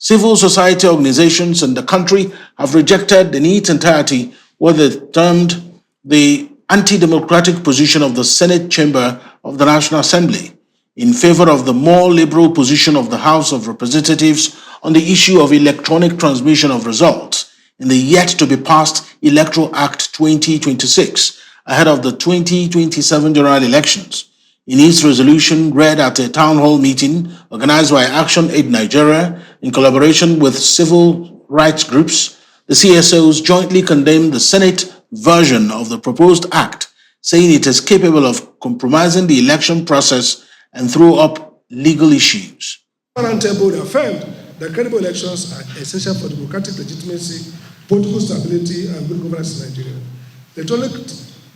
Civil society organizations in the country have rejected in its entirety what they termed the anti-democratic position of the Senate chamber of the National Assembly in favor of the more liberal position of the House of Representatives on the issue of electronic transmission of results in the yet-to-be-passed Electoral Act 2026 ahead of the 2027 general elections. In its resolution read at a town hall meeting organized by ActionAid Nigeria in collaboration with civil rights groups, the CSOs jointly condemned the Senate version of the proposed act, saying it is capable of compromising the election process and throw up legal issues. Roundtable affirmed that credible elections are essential for democratic legitimacy, political stability, and good governance in Nigeria. The electronic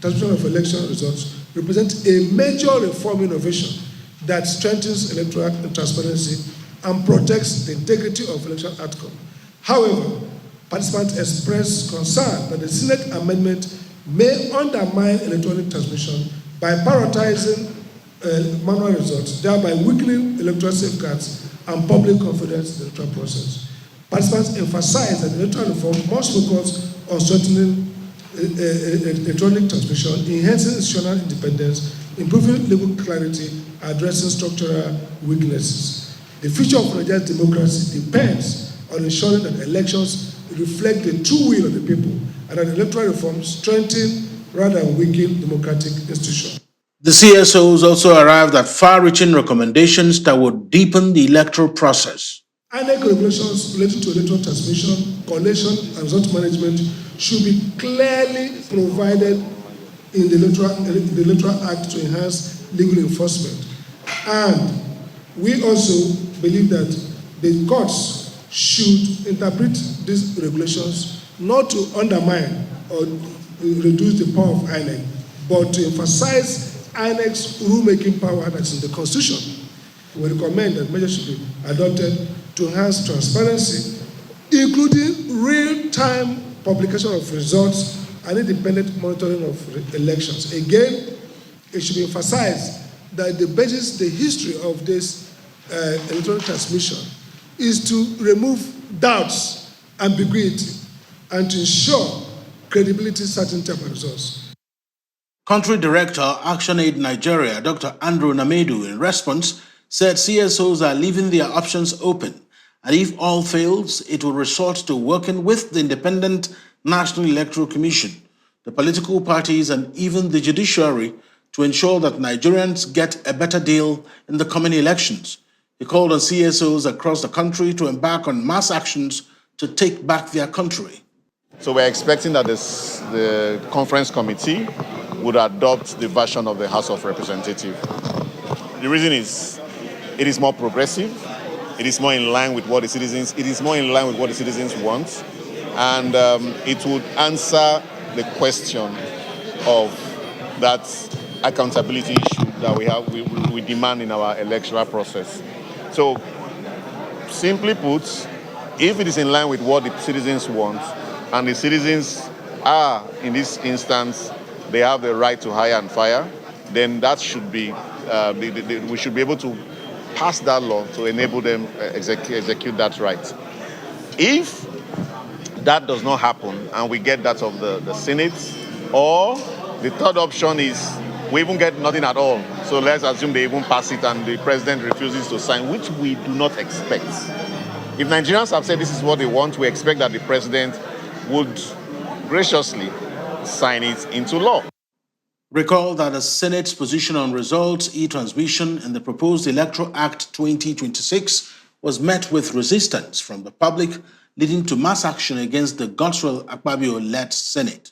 transmission of election results represents a major reform innovation that strengthens electoral transparency and protects the integrity of election outcome. However, participants expressed concern that the Senate amendment may undermine electronic transmission by prioritizing manual results, thereby weakening electoral safeguards and public confidence in the electoral process. Participants emphasized that the electoral reform must focus on strengthening electronic transmission, enhancing institutional independence, improving legal clarity, addressing structural weaknesses. The future of Nigerian democracy depends on ensuring that elections reflect the true will of the people and that electoral reform strengthen rather than weaken democratic institutions. The CSOs also arrived at far-reaching recommendations that would deepen the electoral process. INEC regulations relating to electoral transmission, collation, and result management should be clearly provided in the Electoral Act to enhance legal enforcement. And we also believe that the courts should interpret these regulations not to undermine or reduce the power of INEC, but to emphasize INEC's rulemaking power that's in the Constitution. We recommend that measures should be adopted to enhance transparency, including real-time publication of results and independent monitoring of elections. Again, it should be emphasized that the history of this electronic transmission is to remove doubts, ambiguity, and to ensure credibility, certainty of results. Country Director, ActionAid Nigeria, Dr. Andrew Namedu, in response, said CSOs are leaving their options open, and if all fails, it will resort to working with the Independent National Electoral Commission, the political parties, and even the judiciary to ensure that Nigerians get a better deal in the coming elections. He called on CSOs across the country to embark on mass actions to take back their country. So we're expecting that the conference committee would adopt the version of the House of Representatives. The reason is it is more progressive, it is more in line with what the citizens want, and it would answer the question of that accountability issue that we demand in our electoral process. So, simply put, if it is in line with what the citizens want, and the citizens are, in this instance, they have the right to hire and fire, then that should be, we should be able to pass that law to enable them execute that right. If that does not happen and we get that of the Senate, or the third option is we even get nothing at all. So let's assume they even pass it and the president refuses to sign, which we do not expect. If Nigerians have said this is what they want, we expect that the president would graciously sign it into law. Recall that the Senate's position on results e-transmission in the proposed Electoral Act 2026 was met with resistance from the public, leading to mass action against the Godswill Akpabio-led Senate.